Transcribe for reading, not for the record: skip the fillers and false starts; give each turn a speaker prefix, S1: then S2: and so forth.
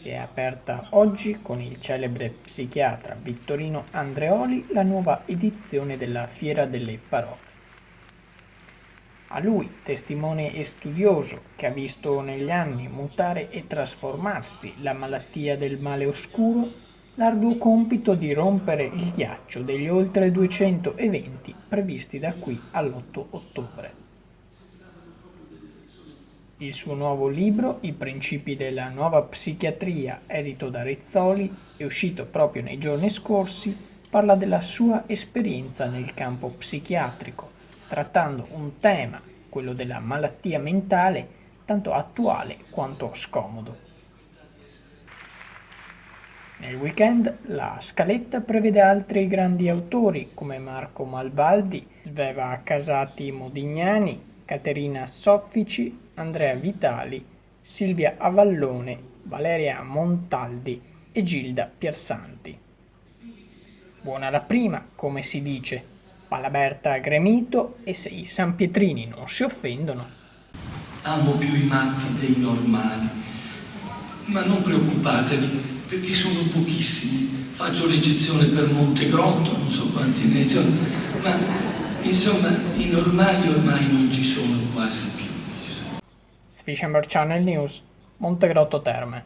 S1: Si è aperta oggi con il celebre psichiatra Vittorino Andreoli la nuova edizione della Fiera delle Parole. A lui, testimone e studioso che ha visto negli anni mutare e trasformarsi la malattia del male oscuro, l'arduo compito di rompere il ghiaccio degli oltre 200 eventi previsti da qui all'8 ottobre. Il suo nuovo libro, I principi della nuova psichiatria, edito da Rizzoli e uscito proprio nei giorni scorsi, parla della sua esperienza nel campo psichiatrico, trattando un tema, quello della malattia mentale, tanto attuale quanto scomodo. Nel weekend la scaletta prevede altri grandi autori come Marco Malvaldi, Sveva Casati Modignani, Caterina Soffici, Andrea Vitali, Silvia Avallone, Valeria Montaldi e Gilda Piersanti. Buona la prima, come si dice, Palaberta gremito e se i sanpietrini non si offendono.
S2: Amo più i matti dei normali, ma non preoccupatevi perché sono pochissimi. Faccio l'eccezione per Montegrotto, non so quanti ne sono, ma insomma i normali ormai non ci sono quasi più.
S1: Swishenberg Channel News, Montegrotto Terme.